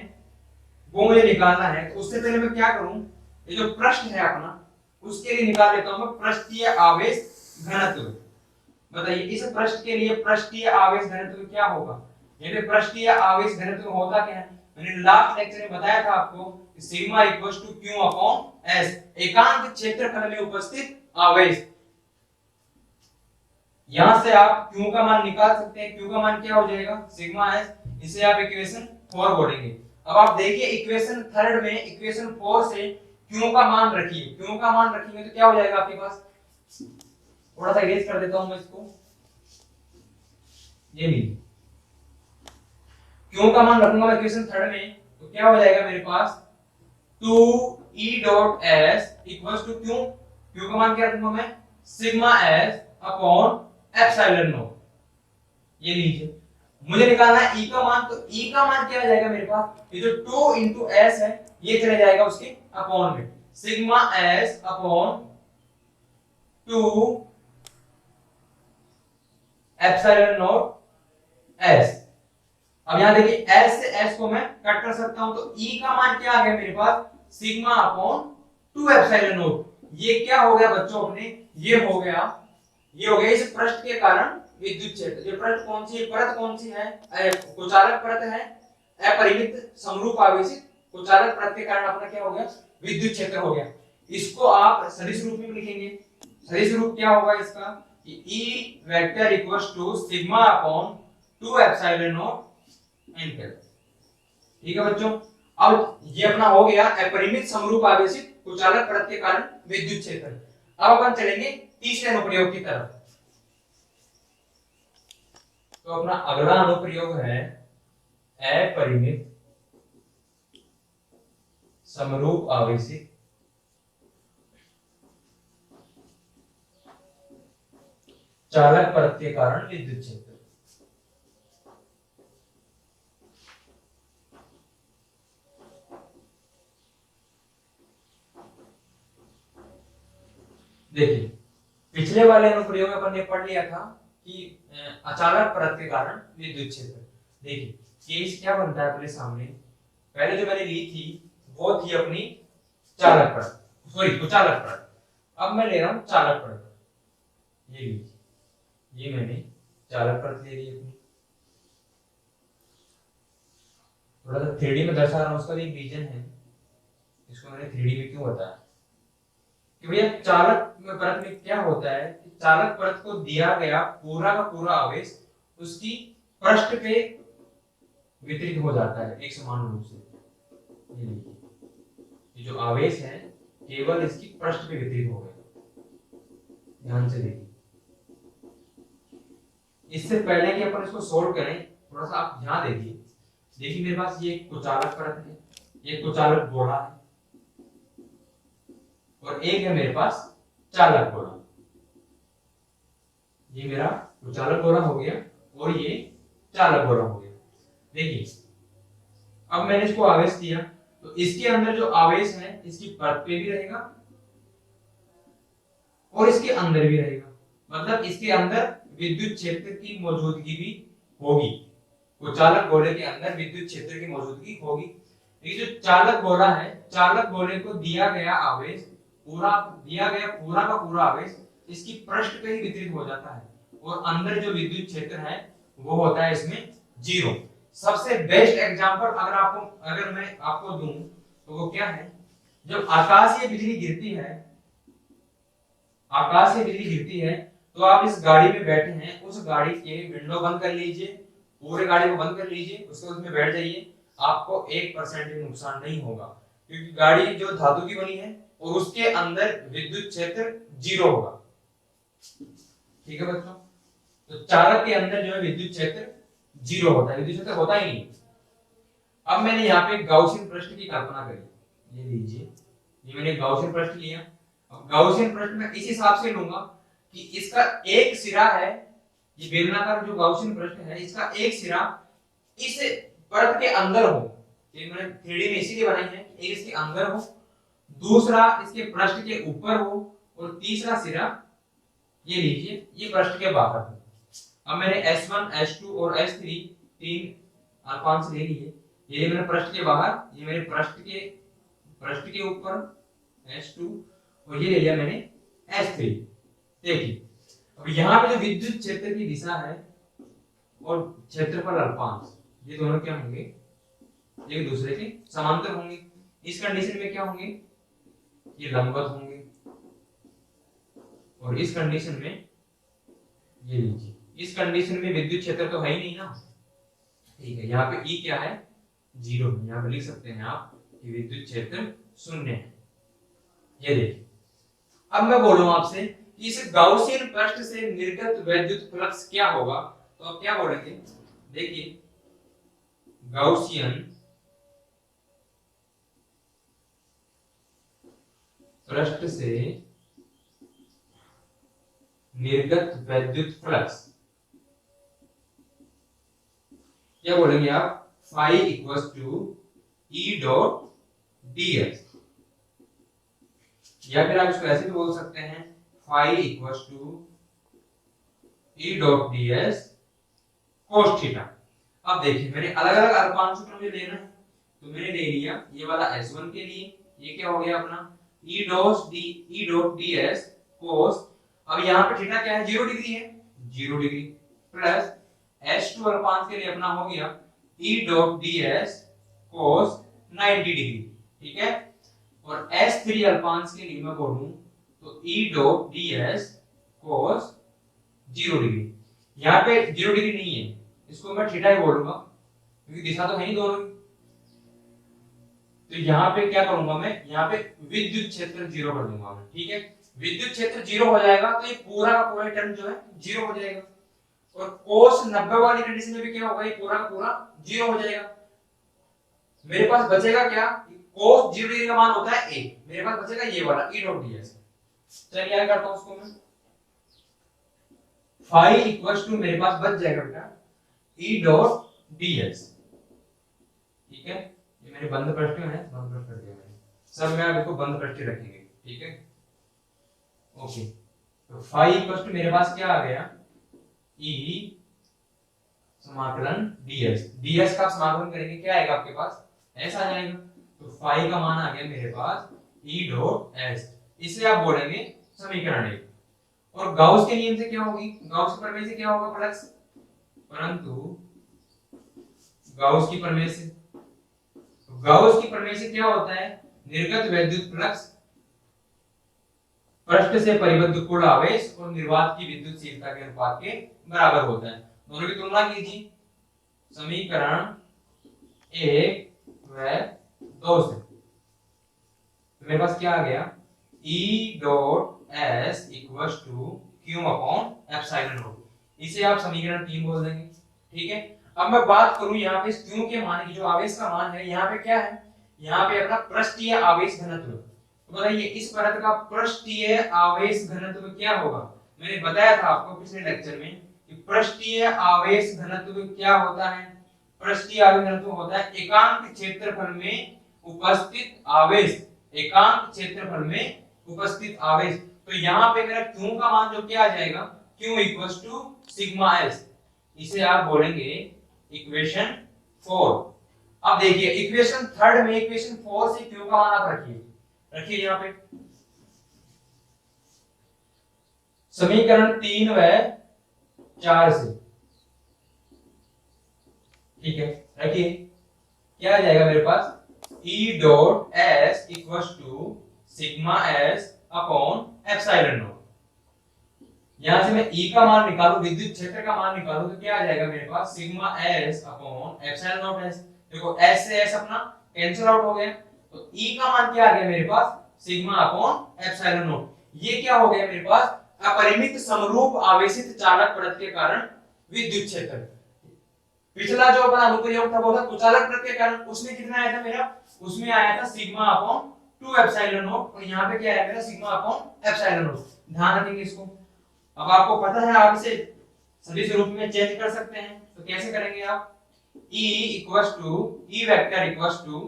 Speaker 1: वो मुझे निकालना है, तो उससे पहले मैं क्या करूं, ये जो पृष्ठ है अपना उसके लिए निकाल लेता हूं मैं पृष्ठीय आवेश घनत्व। बताइए इस पृष्ठ के लिए पृष्ठीय आवेश घनत्व क्या होगा, ये पे पृष्ठीय आवेश घनत्व होता क्या है, मैंने लास्ट लेक्चर में बताया था आपको, sigma equals to Q upon S, एकांक क्षेत्रफल में उपस्थित आवेश। यहां से आप Q का मान निकाल सकते हैं, Q का मान क्या हो जाएगा, सिग्मा S। इसे आप इक्वेशन 4 बोलेंगे। अब आप देखिए इक्वेशन थर्ड में इक्वेशन 4 से Q का मान रखिए, Q का मान रखेंगे तो क्या हो जाएगा आपके पास, थोड़ा सा इरेज कर देता हूं मैं इसको, ये नहीं, Q का मान रखूंगा मैं इक्वेशन थर्ड में, तो क्या हो जाएगा मेरे पास 2E dot s equals to Q, Q का मान क्या रखूंगा मैं sigma S upon epsilon naught. ये लीजिए, मुझे निकालना है ई का मान, तो ई का मान क्या आ जाएगा मेरे पास, ये जो 2 इंटू एस है ये चले जाएगा उसके अपॉन में, sigma S upon 2 epsilon not S. अब यहां देखिए एस से एस को मैं कट कर सकता हूं, तो ई का मान क्या आ गया मेरे पास, सिग्मा अपॉन 2 एप्सिलॉन नॉट। ये क्या हो गया बच्चों अपने, ये हो गया इस पृष्ठ के कारण विद्युत क्षेत्र। ये पृष्ठ कौन सी है, परत कौन सी है, कुचालक परत है, अपरिमित समरूप आवेशित कुचालक परत के कारण अपना क्या हो गया, विद्युत क्षेत्र हो गया। इसको आप सदिश रूप में लिखेंगे। सदिश रूप क्या होगा इसका, E vector equals to sigma upon 2 epsilon naught enter. ठीक है बच्चों, अब ये अपना हो गया अपरिमित समरूप आवेशित कुचालक परत के कारण विद्युत क्षेत्र। अब अपन चलेंगे तीसरे अनुप्रयोग की तरफ। तो अपना अगला अनुप्रयोग है अपरिमित समरूप आवेशित चालक परत के कारण विद्युत क्षेत्र। देखिए, पिछले वाले अनुप्रयोग में अपन ने पढ़ लिया था कि अचालक परत के कारण विद्युत क्षेत्र। देखिए केस क्या बनता है अपने सामने, पहले जो मैंने ली थी वो थी अपनी चालक परत, सॉरी कुचालक परत। अब मैं ले रहा हूं चालक परत। ये लीजिए, ये मैंने चालक परत ले ली अपनी। थोड़ा सा 3D में दर्शा रहा हूं, उसका भी एक रीजन है, इसको मैंने 3D में क्यों बताया कि भैया चालक परत में क्या होता है कि चालक परत को दिया गया पूरा का पूरा आवेश उसकी पृष्ठ पे वितरित हो जाता है एक समान रूप से। ये देखिए, ये जो आवेश है केवल इसकी पृष्ठ पे वितरित हो गया। ध्यान से देखिए, इससे पहले कि अपन इसको सोल्व करें थोड़ा सा आप ध्यान दीजिए। देखिए मेरे पास ये कुचालक परत है, ये कुचालक गोला है, और एक है मेरे पास चालक गोला। ये मेरा कुचालक गोला हो गया और ये चालक गोला हो गया। देखिए अब मैंने इसको आवेश दिया, तो इसके अंदर जो आवेश है इसकी परत पे भी रहेगा और इसके अंदर भी रहेगा, मतलब इसके अंदर विद्युत क्षेत्र की मौजूदगी भी होगी। कुचालक गोले के अंदर विद्युत क्षेत्र की मौजूदगी होगी। ये जो चालक गोला है, चालक गोले को दिया गया आवेश पूरा का पूरा आवेश इसकी पृष्ठ पे ही वितरित हो जाता है, और अंदर जो विद्युत क्षेत्र है वो होता है इसमें 0। सबसे बेस्ट एग्जांपल अगर मैं आपको दूं तो वो क्या है, जब आकाशीय बिजली गिरती है तो आप इस गाड़ी में बैठे हैं, उस गाड़ी के विंडो बंद कर लीजिए, पूरे गाड़ी को बंद कर लीजिए, उसमें बैठ जाइए, आपको 1% भी नुकसान नहीं होगा, क्योंकि गाड़ी जो धातु की बनी है और उसके अंदर विद्युत क्षेत्र 0 होगा। ठीक है बच्चों, तो चालक के अंदर जो है विद्युत क्षेत्र 0 होता है, विद्युत क्षेत्र होता ही नहीं। अब मैंने यहाँ पे गाउसियन पृष्ठ की कल्पना करी। ये लीजिए, ये मैंने गाउसियन पृष्ठ लिया। अब गाउसियन पृष्ठ में इस हिसाब से लूंगा कि इसका एक सिरा है, ये बेलनाकार जो गाउसियन पृष्ठ है इसका एक सिरा इस परत के अंदर हो। ये मैंने 3D में इसीलिए बनाई है, एक इसके अंदर हो, दूसरा इसके पृष्ठ के ऊपर हो, और तीसरा सिरा ये लीजिए ये पृष्ठ के बाहर हो। अब मैंने S1, S2 और S3 तीन अल्पांश ले लिए। ये मेरे पृष्ठ के बाहर, ये मेरे पृष्ठ के ऊपर S2, और ये ले लिया मैंने S3। देखिए अब यहाँ पे जो विद्युत क्षेत्र की दिशा है और क्षेत्रफल अल्पांश, ये दोनों क्या होंगे, एक दूसरे के समांतर होंगे। इस कंडीशन में क्या होंगे, ये लंबवत होंगे, और इस कंडीशन में ये लीजिए, इस कंडीशन में विद्युत क्षेत्र तो है ही नहीं ना। ठीक है, यहाँ पे E क्या है, 0। यहाँ पे लिख सकते हैं आप कि विद्युत क्षेत्र 0 है। ये देखिए, अब मैं बोलूं आपसे कि इस गाउसियन पृष्ठ से निर्गत वैद्युत फ्लक्स क्या होगा, तो आप क्या बोलेंगे। देखिए गाउसियन पृष्ठ से निर्गत वैद्युत फ्लक्स, क्या बोलेंगे आप, phi equals to E dot ds, या फिर आप इसको ऐसे भी बोल सकते हैं phi equals to E dot ds cos theta. अब देखिए मैंने अलग अलग अल्पांश सूत्र मुझे लेना है, तो मैंने ले लिया ये वाला S1 के लिए, ये क्या हो गया अपना ई डॉट ds cos, अब यहाँ पे थीटा क्या है, 0 डिग्री है, 0 डिग्री प्लस S2 अल्पांश के लिए अपना हो गया ई डॉट ds cos 90 डिग्री, ठीक है। और S3 अल्पांश के लिए मैं बोलूं तो ई डॉट ds cos 0 डिग्री, यहाँ पे 0 डिग्री नहीं है, इसको मैं थीटा ही बोलूंगा क्योंकि दिशा तो है ही दोनों की। तो यहाँ पे क्या करूंगा मैं, यहाँ पे विद्युत क्षेत्र 0 कर दूंगा मैं, ठीक है। विद्युत क्षेत्र 0 हो जाएगा तो ये पूरा का पूरा टर्म जो है 0 हो जाएगा, और कोस 90 वाली कंडीशन में भी क्या होगा, ये पूरा का पूरा 0 हो जाएगा। मेरे पास बचेगा क्या, कोस 0 डिग्री का मान होता है 1, मेरे पास बचेगा ये वाला ई डॉट ds। चलिए क्या करता हूं उसको मैं, फाई इक्वल्स टू मेरे पास बच जाएगा बेटा ई डॉट ds, ठीक है। ये मेरे बंद पृष्ठ में है, बंद पृष्ठ कर दिया मैंने, सब में आप इसको बंद पृष्ठ रखेंगे, ठीक है। ओके, तो फाई इक्वल्स टू मेरे पास क्या आ गया, ई समाकलन ds का आप समाकलन करेंगे क्या आएगा आपके पास, s आ जाएगा। तो फाई का मान आ गया मेरे पास ई डॉट s, इसे आप बोलेंगे समीकरण 1। और गाउस के नियम से क्या होगी, गाउस के प्रमेय से क्या होगा फ्लक्स, परंतु गाउस की प्रमेय से, गाउस की प्रमेय से क्या होता है, निर्गत वैद्युत फ्लक्स पृष्ठ से परिबद्ध कुल आवेश और निर्वात की विद्युतशीलता के अनुपात के बराबर होता है। दोनों की तुलना कीजिए, समीकरण 1 व 2 से मेरे पास क्या आ गया, E dot S equals to Q upon epsilon naught, इसे आप समीकरण 3 बोल देंगे, ठीक है। अब मैं बात करूं यहाँ पे Q के मान की, जो आवेश का मान है यहाँ पे क्या है, यहाँ पे अपना पृष्ठीय आवेश घनत्व। तो बताइए इस परत का पृष्ठीय आवेश घनत्व क्या होगा, मैंने बताया था आपको पिछले लेक्चर में कि पृष्ठीय आवेश घनत्व क्या होता है, पृष्ठीय आवेश घनत्व होता है एकांक क्षेत्रफल में उपस्थित आवेश, एकांक क्षेत्रफल में उपस्थित आवेश। तो यहाँ पे मेरा Q का मान जो क्या आ जाएगा, Q equals to sigma S, इसे आप बोलेंगे इक्वेशन 4। अब देखिए इक्वेशन 3 में इक्वेशन 4 से Q का मान आप रखिए यहाँ पे, समीकरण 3 व 4 से, ठीक है। रखिए क्या आ जाएगा मेरे पास, E dot S equals to sigma S upon epsilon naught. यहां से मैं E का मान निकालूं, विद्युत क्षेत्र का मान निकालूं तो क्या आ जाएगा मेरे पास, sigma S upon epsilon naught S। देखो S से S अपना कैंसिल आउट हो गया, तो E का मान क्या आ गया मेरे पास, सिग्मा अपॉन एप्सिलॉन नॉट। ये क्या हो गया मेरे पास, अपरिमित समरूप आवेशित चालक परत के कारण विद्युत क्षेत्र। पिछला जो अपना अनुप्रयोग था वो था कुचालक परत के कारण, उसमें कितना आया था मेरा, उसमें आया था सिग्मा अपॉन 2 एप्सिलॉन नॉट, और यहाँ पे क्या आया मेरा, सिग्मा अपॉन एप्सिलॉन नॉट। ध्यान रखेंगे इसको। अब आपको पता है आप इसे सदिश रूप में चेंज कर सकते हैं, तो कैसे करेंगे आप, E equals to E vector equals to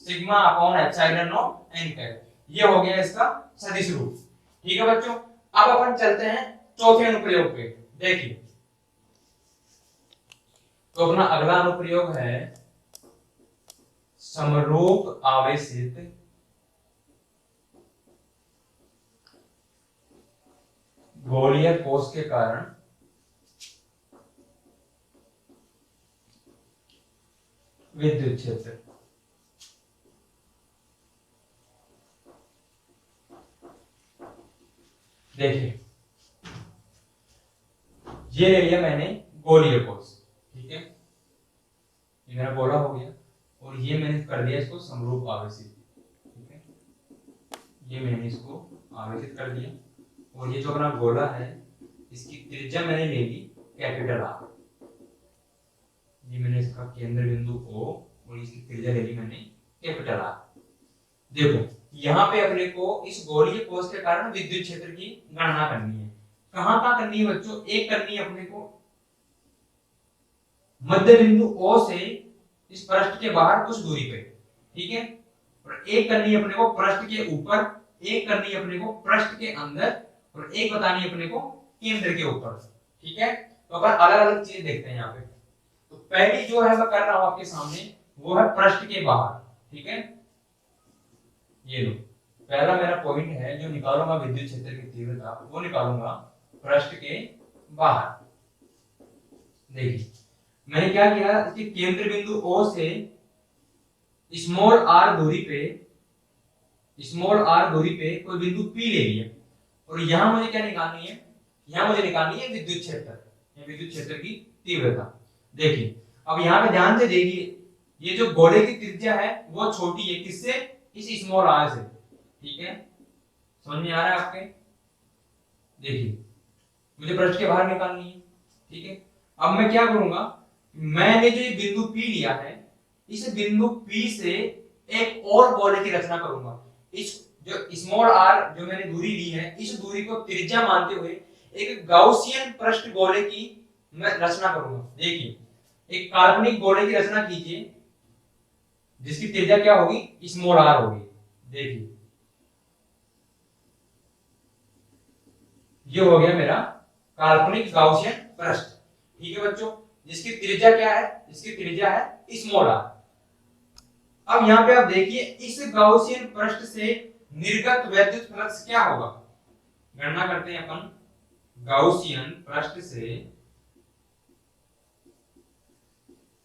Speaker 1: sigma upon epsilon naught n cap, ये हो गया इसका सदिश रूप, ठीक है बच्चों। अब अपन चलते हैं चौथे अनुप्रयोग पे, देखिए तो अपना अगला अनुप्रयोग है समरूप आवेशित गोलीय कोष के कारण विद्युत क्षेत्र। देखिए ये ले लिया मैंने गोलीय कोष, ठीक है, ये मेरा गोला हो गया, और ये मैंने कर दिया इसको समरूप आवेशित, ठीक है, ये मैंने इसको आवेशित कर दिया। और ये जो अपना गोला है इसकी त्रिज्या मैंने ले ली कैपिटल R, ये मैंने इसका केंद्र बिंदु O और इसकी त्रिज्या ले ली मैंने कैपिटल R। देखो यहाँ पे अपने को इस गोलीय कोष के कारण विद्युत क्षेत्र की गणना करनी है, कहां कहां करनी है बच्चों? एक करनी है अपने को मध्य बिंदु O से इस पृष्ठ के बाहर कुछ दूरी पे, ठीक है, और एक करनी है अपने को पृष्ठ के ऊपर, एक करनी है अपने को पृष्ठ के अंदर, और एक बतानी है अपने को केंद्र के ऊपर, ठीक है। तो अपन अलग अलग चीज देखते हैं यहाँ पे। तो पहली जो है मैं कर रहा हूं आपके सामने, वो है पृष्ठ के बाहर, ठीक है। ये लो, पहला मेरा पॉइंट है जो निकालूंगा विद्युत क्षेत्र की तीव्रता, वो निकालूंगा पृष्ठ के बाहर। देखिए मैंने क्या किया, इसके केंद्र बिंदु O से स्मॉल r दूरी पे, स्मॉल r दूरी पे कोई बिंदु P ले लिया, और यहां मुझे क्या निकालनी है? यहां मुझे निकालनी है विद्युत क्षेत्र, या विद्युत क्षेत्र की तीव्रता। देखिए अब यहां पे ध्यान से देखिए, ये जो गोले की त्रिज्या है वो छोटी है, किससे? इस स्मॉल r से, ठीक है। समझ में आ रहा है आपके? देखिए मुझे पृष्ठ के बाहर निकालनी है, ठीक है। अब मैं क्या करूंगा, मैंने जो ये बिंदु P लिया है, इस बिंदु P से एक और गोले की रचना करूंगा। इस जो स्मॉल r जो मैंने दूरी ली है, इस दूरी को त्रिज्या मानते हुए एक गाउसियन पृष्ठ गोले की मैं रचना करूंगा। देखिए एक काल्पनिक गोले की रचना कीजिए जिसकी त्रिज्या क्या होगी? स्मॉल r होगी। देखिए ये हो गया मेरा काल्पनिक गाउसियन पृष्ठ, ठीक है बच्चों, जिसकी त्रिज्या क्या है? इसकी त्रिज्या है स्मॉल r। अब यहां पे आप देखिए इस गाउसियन पृष्ठ से निर्गत वैद्युत फ्लक्स क्या होगा? गणना करते हैं अपन। गाउसियन पृष्ठ से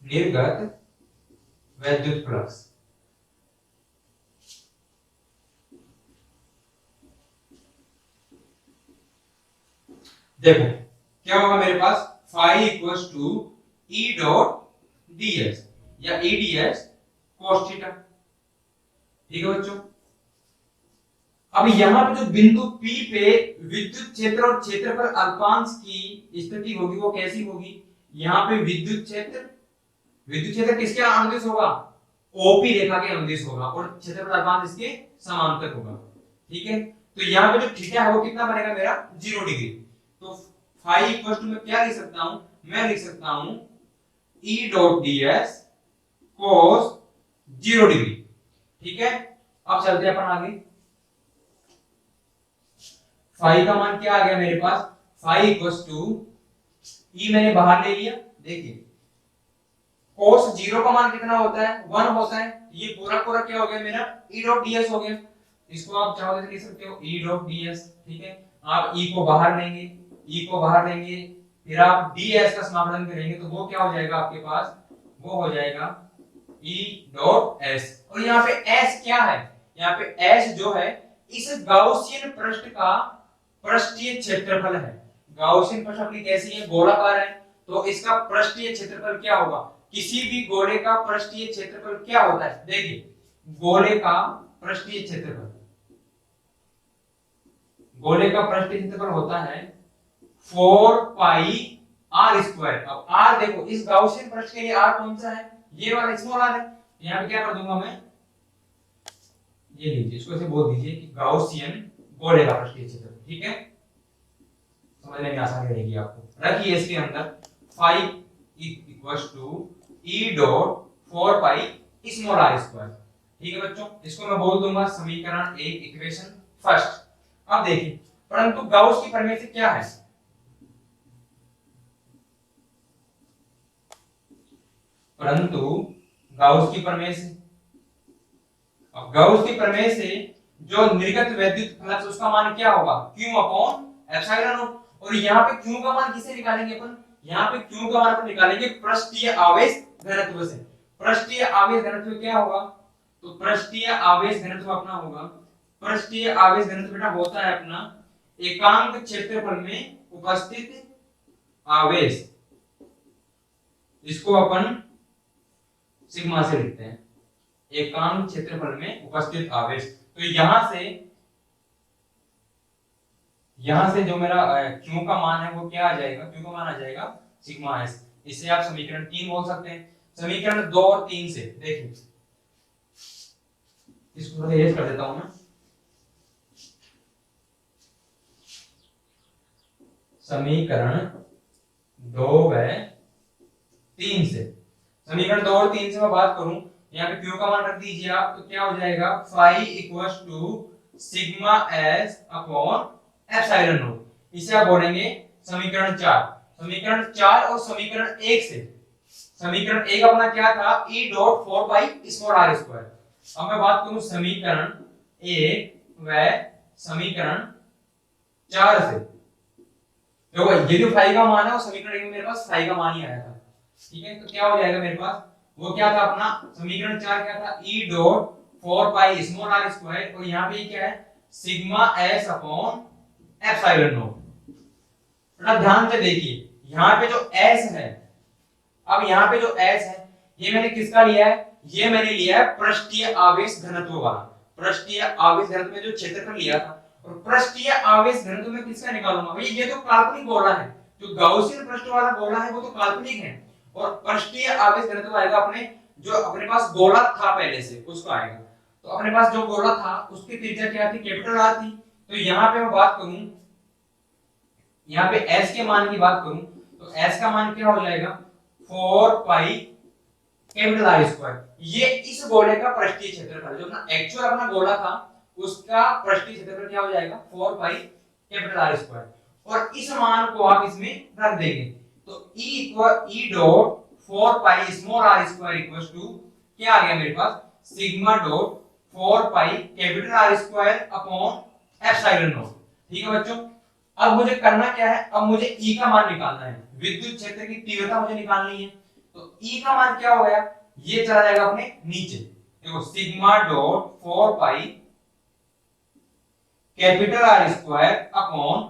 Speaker 1: निर्गत वैद्युत फ्लक्स, देखो क्या होगा मेरे पास, phi equals to E dot DS या ई डीएस cos थीटा, ठीक है बच्चों। अब यहाँ पे जो बिंदु P पे विद्युत क्षेत्र और क्षेत्रफल अल्पांश की स्थिति होगी वो कैसी होगी? यहाँ पे विद्युत क्षेत्र किसके अनुदिश होगा? ओपी रेखा के अनुदिश होगा, और क्षेत्रफल अल्पांश इसके समांतर होगा, ठीक है। तो यहाँ पे जो थीटा है वो कितना बनेगा मेरा? 0 डिग्री। तो फाई इक्वल टू मैं क्या लिख सकता हूं? मैं लिख सकता हूं E dot ds cos 0 degree, ठीक है। अब चलते हैं अपन आगे। फाई का मान क्या आ गया मेरे पास? फाई इक्वल्स टू ई मैंने बाहर ले लिया, देखिए cos 0 का मान कितना होता है? 1 होता है। ये पूरा पूरा क्या हो गया मेरा? E डॉट ds हो गया। इसको आप चाहो तो लिख सकते हो E डॉट ds, ठीक है। आप E को बाहर लेंगे, E को बाहर लेंगे, फिर आप ds का समाकलन करेंगे तो वो क्या हो जाएगा आपके पास? वो हो जाएगा E डॉट s। और यहाँ पे s क्या है? यहाँ पे s जो है इस गाउसियन पृष्ठ का पृष्ठीय क्षेत्रफल है। गाउसियन पृष्ठ अपनी कैसी है? गोलाकार है, तो इसका पृष्ठीय क्षेत्रफल क्या होगा? किसी भी गोले का पृष्ठीय क्षेत्रफल क्या होता है? देखिए गोले का पृष्ठीय क्षेत्रफल, गोले का पृष्ठीय क्षेत्रफल होता है 4 पाई r स्क्वायर। अब r देखो इस गाउसियन पृष्ठ के लिए r कौन सा है? ये वाला स्मॉल r है। यहाँ पे क्या कर दूंगा मैं, ये लीजिए, इसको ऐसे बोल दीजिए कि गाउसियन गोले का पृष्ठीय क्षेत्रफल, ठीक है। समझने में आसानी रहेगी आपको। रखिए इसके अंदर phi equals to E dot 4 pi small r square, ठीक है बच्चों। इसको मैं बोल दूंगा समीकरण 1, इक्वेशन फर्स्ट। अब देखिए परंतु गाउस की प्रमेय से क्या है? परंतु गाउस की प्रमेय से, अब गाउस की प्रमेय से जो निर्गत वैद्युत फ्लक्स उसका मान क्या होगा? Q upon epsilon not. और यहाँ पे Q का मान किसे निकालेंगे अपन? यहाँ पे Q का मान अपन निकालेंगे पृष्ठीय आवेश घनत्व से। पृष्ठीय आवेश घनत्व क्या होगा? तो पृष्ठीय आवेश घनत्व अपना होगा, पृष्ठीय आवेश घनत्व बेटा होता है अपना एकांक क्षेत्रफल में उपस्थित आवेश, इसको अपन सिग्मा से लिखते हैं, एकांक क्षेत्रफल में उपस्थित आवेश। तो यहां से जो मेरा Q का मान है वो क्या आ जाएगा? Q का मान आ जाएगा सिग्मा s। इसे आप समीकरण 3 बोल सकते हैं। समीकरण 2 और 3 से देखिए, इसको थोड़ा एज कर देता हूं मैं। समीकरण 2 व 3 से, समीकरण 2 और 3 से मैं बात करूं, यहाँ पे Q का मान रख दीजिए आप, तो क्या हो जाएगा phi equals to sigma S upon epsilon naught. इसे आप बोलेंगे समीकरण 4। समीकरण 4 और समीकरण 1 से, समीकरण 1 अपना क्या था, E dot 4 pi small r square. अब मैं बात करूं समीकरण 1 व समीकरण 4 से, देखो ये जो फाई का मान है वो समीकरण 1 में मेरे पास फाई का मान ही आया था, ठीक है। तो क्या हो जाएगा मेरे पास, वो क्या था अपना समीकरण 4 क्या था, E dot 4 pi small r square, और यहाँ पे क्या है sigma s upon epsilon not. थोड़ा ध्यान से देखिए, यहाँ पे जो s है, अब यहाँ पे जो s है ये मैंने किसका लिया है, ये मैंने लिया है पृष्ठीय आवेश घनत्व वाला। पृष्ठीय आवेश घनत्व में जो क्षेत्रफल लिया था, और पृष्ठीय आवेश घनत्व में किसका निकालूंगा भाई, ये तो काल्पनिक गोला है, जो गाउसियन पृष्ठ वाला गोला है वो तो काल्पनिक है, और पृष्ठीय आवेश घनत्व आएगा अपने जो अपने पास गोला था पहले से उसको आएगा। तो अपने पास जो गोला था उसकी त्रिज्या क्या थी, कैपिटल आर थी। तो यहाँ पे मैं बात करूं, यहाँ पे s के मान की बात करूं, तो s का मान क्या हो जाएगा 4 पाई कैपिटल आर स्क्वायर। ये इस गोले का पृष्ठीय क्षेत्रफल, जो अपना एक्चुअल अपना गोला था उसका पृष्ठीय क्षेत्रफल क्या हो जाएगा 4 पाई कैपिटल आर स्क्वायर, और इस मान को आप इसमें रख देंगे। तो E equal E dot 4 pi small r square equals to क्या आ गया मेरे पास, sigma dot 4 pi capital R square upon epsilon naught. ठीक है बच्चों, अब मुझे करना क्या है, अब मुझे E का मान निकालना है, विद्युत क्षेत्र की तीव्रता मुझे निकालनी है। तो E का मान क्या हो गया, ये चला जाएगा अपने नीचे, देखो sigma dot 4 pi capital R square upon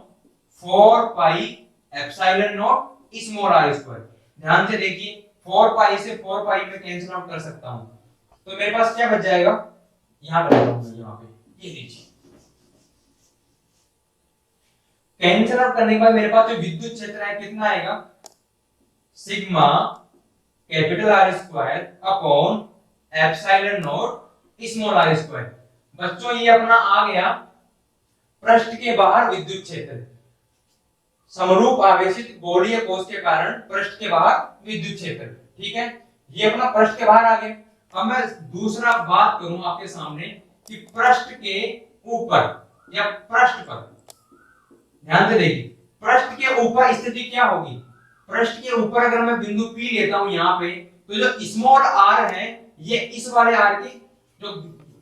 Speaker 1: 4 pi epsilon not small r square. ध्यान से देखिए 4 पाई से 4 पाई में कैंसिल आउट कर सकता हूं, तो मेरे पास क्या बच जाएगा, यहां पर यहां पे ये लीजिए, कैंसिल आउट करने के बाद मेरे पास जो विद्युत क्षेत्र है कितना आएगा, sigma capital R square upon epsilon not small r square. बच्चों ये अपना आ गया पृष्ठ के बाहर विद्युत क्षेत्र, समरूप आवेशित गोलीय कोश के कारण पृष्ठ के बाहर विद्युत क्षेत्र, ठीक है, ये अपना पृष्ठ के बाहर आ गया। अब मैं दूसरा बात करूं आपके सामने कि पृष्ठ के ऊपर या पृष्ठ पर, ध्यान से देखिए पृष्ठ के ऊपर स्थिति क्या होगी, पृष्ठ के ऊपर अगर मैं बिंदु P लेता हूं यहाँ पे, तो जो स्मॉल r है ये इस वाले r की, जो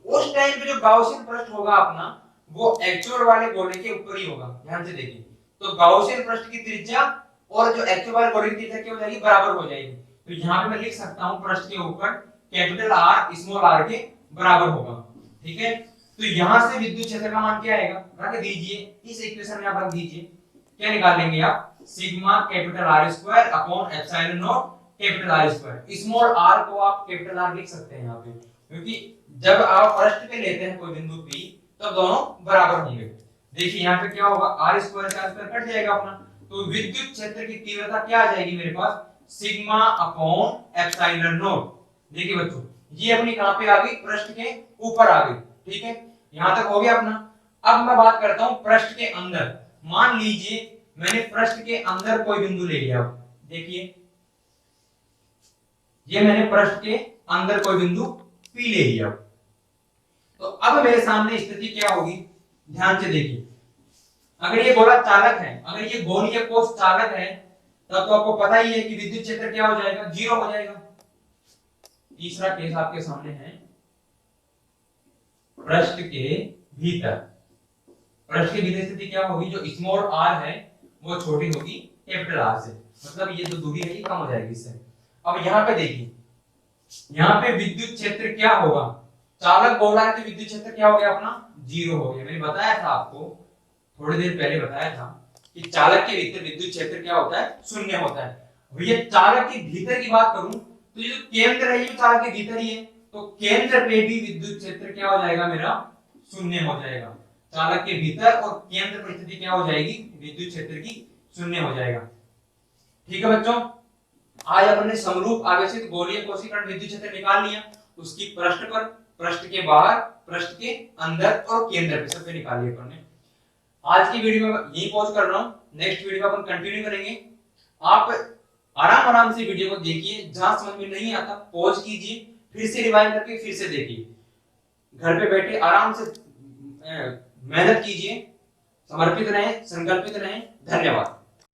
Speaker 1: उस टाइम पे जो गाउसियन पृष्ठ होगा अपना वो एक्चुअल वाले गोले के ऊपर ही होगा। ध्यान से देखिए, तो गाउसियन पृष्ठ की त्रिज्या और जो एक्चुअल वाले गोले की त्रिज्या क्या हो जाएगी, बराबर हो जाएगी। तो यहाँ पे मैं लिख सकता हूँ पृष्ठ के ऊपर कैपिटल R स्मॉल r के बराबर होगा, ठीक है। तो यहाँ से विद्युत क्षेत्र का मान क्या आएगा, रख दीजिए इस इक्वेशन में आप रख दीजिए, क्या निकाल लेंगे आप, sigma capital R square upon epsilon not capital R square. Small r को आप कैपिटल R लिख सकते हैं यहाँ पे, क्योंकि जब आप पृष्ठ पे लेते हैं कोई बिंदु P तब दोनों बराबर होंगे। देखिए यहाँ पे क्या होगा, r स्क्वायर का स्क्वायर कट जाएगा अपना, तो विद्युत क्षेत्र की तीव्रता क्या आ जाएगी मेरे पास, सिग्मा अपॉन एप्सिलॉन नॉट। देखिए बच्चों ये अपनी कहां पे आ गई, पृष्ठ के ऊपर आ गई, ठीक है, यहां तक हो गया अपना। अब मैं बात करता हूं पृष्ठ के अंदर, मान लीजिए मैंने पृष्ठ के अंदर कोई बिंदु ले लिया, देखिए ये मैंने पृष्ठ के अंदर कोई बिंदु P ले लिया, तो अब मेरे सामने स्थिति क्या होगी, ध्यान से देखिए, अगर ये गोला चालक है, अगर ये गोलीय कोश चालक है, तब तो आपको पता ही है कि विद्युत क्षेत्र क्या हो जाएगा, जीरो हो जाएगा। तीसरा केस आपके सामने है पृष्ठ के भीतर, पृष्ठ के भीतर स्थिति क्या होगी, जो स्मॉल r है वो छोटी होगी कैपिटल R से, मतलब ये जो दूरी है ये कम हो जाएगी इससे। अब यहाँ पे देखिए, यहाँ पे विद्युत क्षेत्र क्या होगा, चालक गोला है तो विद्युत क्षेत्र क्या हो गया अपना, जीरो हो गया। मैंने बताया था आपको थोड़ी देर पहले बताया था कि चालक के भीतर विद्युत क्षेत्र क्या होता है, शून्य होता है। भैया चालक के भीतर की बात करूं तो ये जो केंद्र है ये चालक के भीतर ही है, तो केंद्र पे भी विद्युत क्षेत्र क्या हो जाएगा मेरा, शून्य हो जाएगा। चालक के भीतर और केंद्र पर स्थिति क्या हो जाएगी, विद्युत क्षेत्र की शून्य हो जाएगा। ठीक है बच्चों, आज अपन ने समरूप आवेशित गोलीय कोशिकाकण विद्युत क्षेत्र निकाल लिया, उसकी पृष्ठ पर, पृष्ठ के बाहर, पृष्ठ के अंदर और केंद्र पे सब पे निकाल लिया अपन ने। आज की वीडियो में यही पॉज कर रहा हूँ, नेक्स्ट वीडियो में अपन कंटिन्यू करेंगे। आप आराम आराम से वीडियो को देखिए, जहां समझ में नहीं आता पॉज कीजिए, फिर से रिवाइंड करके फिर से देखिए। घर पे बैठे आराम से मेहनत कीजिए, समर्पित रहें, संकल्पित रहें। धन्यवाद।